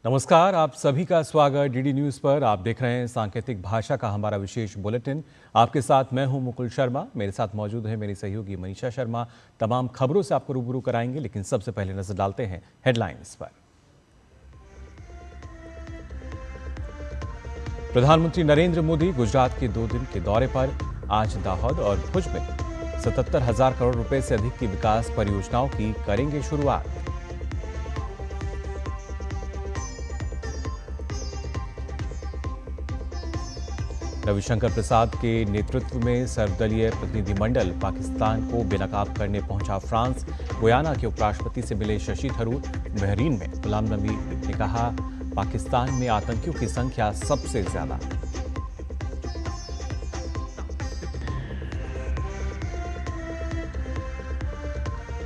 नमस्कार, आप सभी का स्वागत डीडी न्यूज पर। आप देख रहे हैं सांकेतिक भाषा का हमारा विशेष बुलेटिन। आपके साथ मैं हूं मुकुल शर्मा, मेरे साथ मौजूद है मेरी सहयोगी मनीषा शर्मा। तमाम खबरों से आपको रूबरू कराएंगे, लेकिन सबसे पहले नजर डालते हैं हेडलाइंस पर। प्रधानमंत्री नरेंद्र मोदी गुजरात के 2 दिन के दौरे पर। आज दाहोद और भुज में 77,000 करोड़ रुपए से अधिक की विकास परियोजनाओं की करेंगे शुरुआत। रविशंकर प्रसाद के नेतृत्व में सर्वदलीय प्रतिनिधिमंडल पाकिस्तान को बेनकाब करने पहुंचा फ्रांस। गुयाना के उपराष्ट्रपति से मिले शशि थरूर। बहरीन में गुलाम नबी ने कहा, पाकिस्तान में आतंकियों की संख्या सबसे ज्यादा।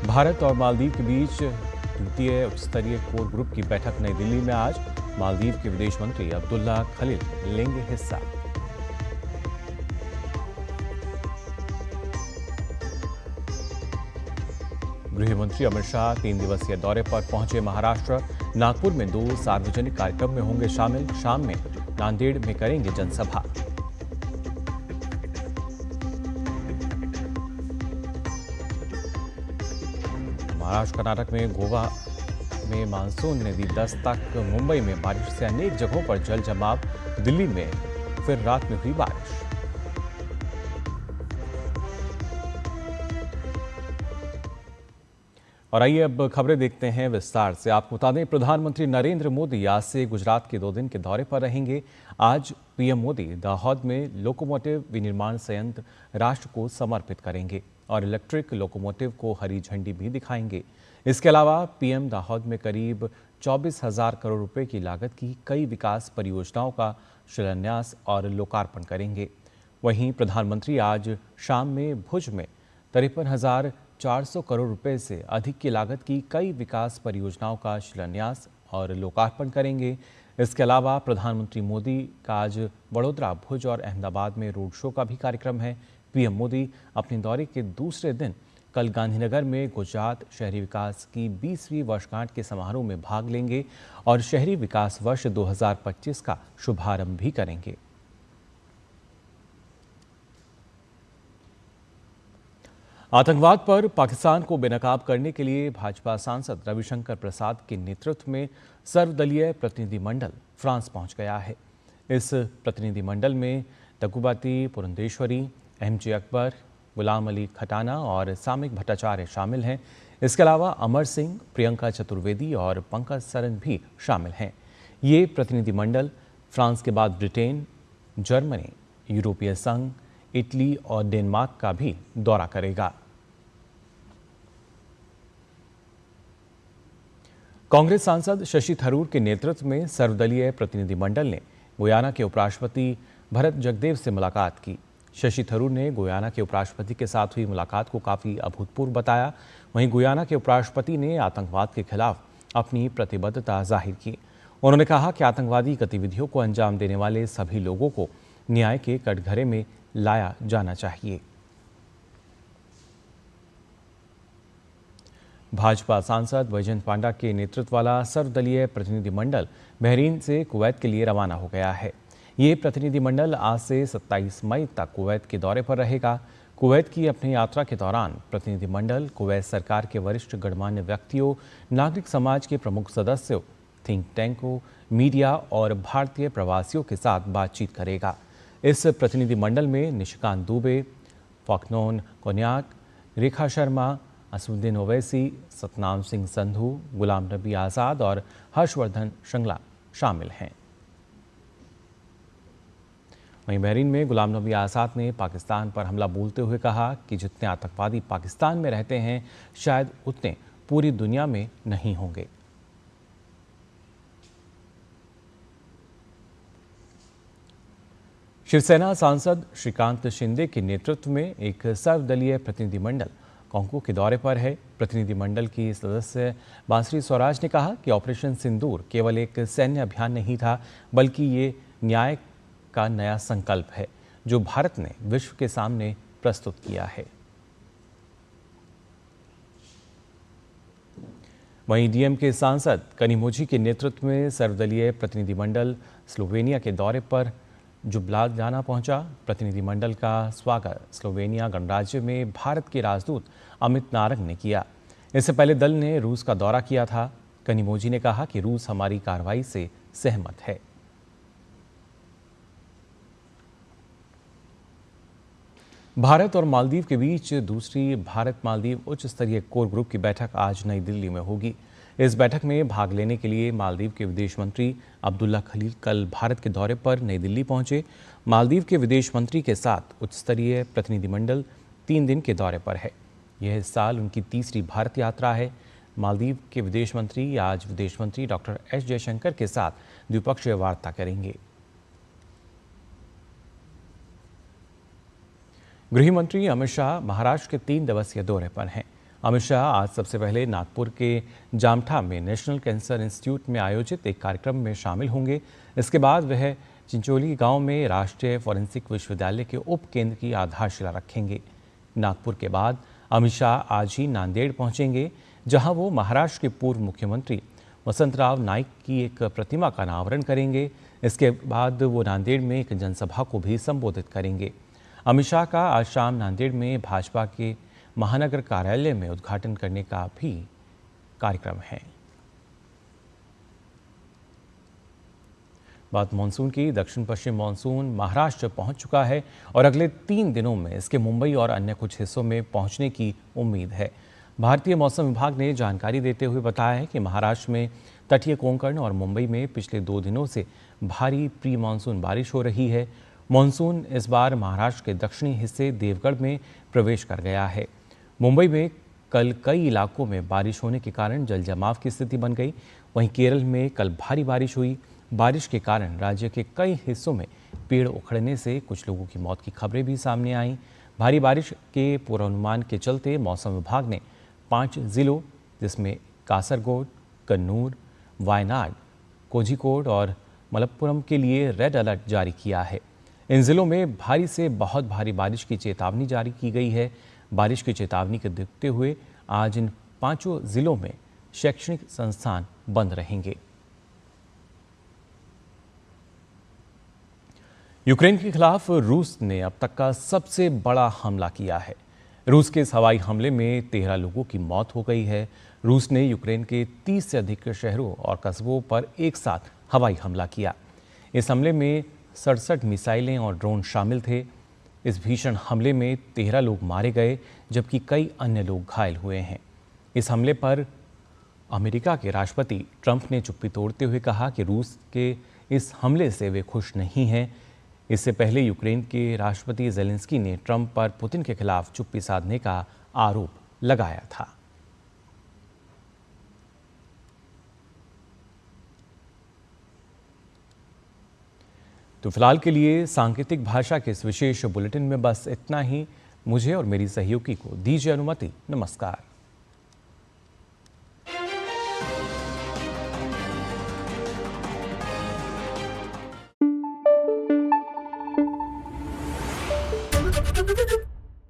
भारत और मालदीव के बीच द्वितीय उच्चस्तरीय कोर ग्रुप की बैठक नई दिल्ली में आज। मालदीव के विदेश मंत्री अब्दुल्ला खलील लेंगे हिस्सा। गृह मंत्री अमित शाह 3 दिवसीय दौरे पर पहुंचे महाराष्ट्र। नागपुर में 2 सार्वजनिक कार्यक्रम में होंगे शामिल। शाम में नांदेड़ में करेंगे जनसभा। महाराष्ट्र कर्नाटक में गोवा में मानसून ने दी दस्तक। मुंबई में बारिश से अनेक जगहों पर जल जमाव। दिल्ली में फिर रात में हुई बारिश। और आइए अब खबरें देखते हैं विस्तार से। आपको बता दें, प्रधानमंत्री नरेंद्र मोदी आज से गुजरात के 2 दिन के दौरे पर रहेंगे। आज पीएम मोदी दाहोद में लोकोमोटिव विनिर्माण संयंत्र राष्ट्र को समर्पित करेंगे और इलेक्ट्रिक लोकोमोटिव को हरी झंडी भी दिखाएंगे। इसके अलावा पीएम दाहोद में करीब 24,000 करोड़ रुपए की लागत की कई विकास परियोजनाओं का शिलान्यास और लोकार्पण करेंगे। वहीं प्रधानमंत्री आज शाम में भुज में 53,400 करोड़ रुपए से अधिक की लागत की कई विकास परियोजनाओं का शिलान्यास और लोकार्पण करेंगे। इसके अलावा प्रधानमंत्री मोदी का आज वडोदरा, भुज और अहमदाबाद में रोड शो का भी कार्यक्रम है। पीएम मोदी अपने दौरे के दूसरे दिन कल गांधीनगर में गुजरात शहरी विकास की 20वीं वर्षगांठ के समारोह में भाग लेंगे और शहरी विकास वर्ष 2025 का शुभारंभ भी करेंगे। आतंकवाद पर पाकिस्तान को बेनकाब करने के लिए भाजपा सांसद रविशंकर प्रसाद के नेतृत्व में सर्वदलीय प्रतिनिधिमंडल फ्रांस पहुंच गया है। इस प्रतिनिधिमंडल में तकुबाती पुरंदेश्वरी, एमजे अकबर, गुलाम अली खटाना और सामिक भट्टाचार्य शामिल हैं। इसके अलावा अमर सिंह, प्रियंका चतुर्वेदी और पंकज सरन भी शामिल हैं। ये प्रतिनिधिमंडल फ्रांस के बाद ब्रिटेन, जर्मनी, यूरोपीय संघ, इटली और डेनमार्क का भी दौरा करेगा। कांग्रेस सांसद शशि थरूर के नेतृत्व में सर्वदलीय प्रतिनिधिमंडल ने गुयाना के उपराष्ट्रपति भरत जगदेव से मुलाकात की। शशि थरूर ने गुयाना के उपराष्ट्रपति के साथ हुई मुलाकात को काफी अभूतपूर्व बताया। वहीं गुयाना के उपराष्ट्रपति ने आतंकवाद के खिलाफ अपनी प्रतिबद्धता जाहिर की। उन्होंने कहा कि आतंकवादी गतिविधियों को अंजाम देने वाले सभी लोगों को न्याय के कटघरे में लाया जाना चाहिए। भाजपा सांसद वैजयंत पांडा के नेतृत्व वाला सर्वदलीय प्रतिनिधिमंडल बहरीन से कुवैत के लिए रवाना हो गया है। ये प्रतिनिधिमंडल आज से 27 मई तक कुवैत के दौरे पर रहेगा। कुवैत की अपनी यात्रा के दौरान प्रतिनिधिमंडल कुवैत सरकार के वरिष्ठ गणमान्य व्यक्तियों, नागरिक समाज के प्रमुख सदस्यों, थिंक टैंकों, मीडिया और भारतीय प्रवासियों के साथ बातचीत करेगा। इस प्रतिनिधिमंडल में निशिकांत दुबे, फॉकनोन कोन्याक, रेखा शर्मा, असुद्दीन ओवैसी, सतनाम सिंह संधू, गुलाम नबी आज़ाद और हर्षवर्धन श्रृंगला शामिल हैं। वहीं बहरीन में गुलाम नबी आज़ाद ने पाकिस्तान पर हमला बोलते हुए कहा कि जितने आतंकवादी पाकिस्तान में रहते हैं, शायद उतने पूरी दुनिया में नहीं होंगे। शिवसेना सांसद श्रीकांत शिंदे के नेतृत्व में एक सर्वदलीय प्रतिनिधिमंडल कांगो के दौरे पर है। प्रतिनिधिमंडल की सदस्य बांसुरी स्वराज ने कहा कि ऑपरेशन सिंदूर केवल एक सैन्य अभियान नहीं था, बल्कि ये न्याय का नया संकल्प है। जो भारत ने विश्व के सामने प्रस्तुत किया है। वहीं डीएम के सांसद कनिमोझी के नेतृत्व में सर्वदलीय प्रतिनिधिमंडल स्लोवेनिया के दौरे पर जुब्लाजाना पहुंचा। प्रतिनिधिमंडल का स्वागत स्लोवेनिया गणराज्य में भारत के राजदूत अमित नारंग ने किया। इससे पहले दल ने रूस का दौरा किया था। कनिमोझी ने कहा कि रूस हमारी कार्रवाई से सहमत है। भारत और मालदीव के बीच दूसरी भारत मालदीव उच्च स्तरीय कोर ग्रुप की बैठक आज नई दिल्ली में होगी। इस बैठक में भाग लेने के लिए मालदीव के विदेश मंत्री अब्दुल्ला खलील कल भारत के दौरे पर नई दिल्ली पहुंचे। मालदीव के विदेश मंत्री के साथ उच्च स्तरीय प्रतिनिधिमंडल 3 दिन के दौरे पर है। यह इस साल उनकी तीसरी भारत यात्रा है। मालदीव के विदेश मंत्री आज विदेश मंत्री डॉक्टर एस जयशंकर के साथ द्विपक्षीय वार्ता करेंगे। गृह मंत्री अमित शाह महाराष्ट्र के 3 दिवसीय दौरे पर हैं। अमित शाह आज सबसे पहले नागपुर के जामठा में नेशनल कैंसर इंस्टीट्यूट में आयोजित एक कार्यक्रम में शामिल होंगे। इसके बाद वह चिंचोली गांव में राष्ट्रीय फॉरेंसिक विश्वविद्यालय के उप केंद्र की आधारशिला रखेंगे। नागपुर के बाद अमित शाह आज ही नांदेड़ पहुंचेंगे, जहां वो महाराष्ट्र के पूर्व मुख्यमंत्री वसंतराव नाईक की एक प्रतिमा का अनावरण करेंगे। इसके बाद वो नांदेड़ में एक जनसभा को भी संबोधित करेंगे। अमित शाह का आज शाम नांदेड़ में भाजपा के महानगर कार्यालय में उद्घाटन करने का भी कार्यक्रम है। बात मानसून की। दक्षिण पश्चिम मानसून महाराष्ट्र पहुंच चुका है और अगले 3 दिनों में इसके मुंबई और अन्य कुछ हिस्सों में पहुंचने की उम्मीद है। भारतीय मौसम विभाग ने जानकारी देते हुए बताया है कि महाराष्ट्र में तटीय कोंकण और मुंबई में पिछले 2 दिनों से भारी प्री मानसून बारिश हो रही है। मानसून इस बार महाराष्ट्र के दक्षिणी हिस्से देवगढ़ में प्रवेश कर गया है। मुंबई में कल कई इलाकों में बारिश होने के कारण जल जमाव की स्थिति बन गई। वहीं केरल में कल भारी बारिश हुई। बारिश के कारण राज्य के कई हिस्सों में पेड़ उखड़ने से कुछ लोगों की मौत की खबरें भी सामने आईं। भारी बारिश के पूर्वानुमान के चलते मौसम विभाग ने 5 जिलों जिसमें कासरगोड, कन्नूर, वायनाड, कोझिकोड और मलप्पुरम के लिए रेड अलर्ट जारी किया है। इन जिलों में भारी से बहुत भारी बारिश की चेतावनी जारी की गई है। बारिश की चेतावनी को देखते हुए आज इन 5 जिलों में शैक्षणिक संस्थान बंद रहेंगे। यूक्रेन के खिलाफ रूस ने अब तक का सबसे बड़ा हमला किया है। रूस के इस हवाई हमले में 13 लोगों की मौत हो गई है। रूस ने यूक्रेन के 30 से अधिक शहरों और कस्बों पर एक साथ हवाई हमला किया। इस हमले में 67 मिसाइलें और ड्रोन शामिल थे। इस भीषण हमले में 13 लोग मारे गए जबकि कई अन्य लोग घायल हुए हैं। इस हमले पर अमेरिका के राष्ट्रपति ट्रंप ने चुप्पी तोड़ते हुए कहा कि रूस के इस हमले से वे खुश नहीं हैं। इससे पहले यूक्रेन के राष्ट्रपति ज़ेलेंस्की ने ट्रंप पर पुतिन के खिलाफ चुप्पी साधने का आरोप लगाया था। तो फिलहाल के लिए सांकेतिक भाषा के इस विशेष बुलेटिन में बस इतना ही। मुझे और मेरी सहयोगी को दीजिए अनुमति। नमस्कार।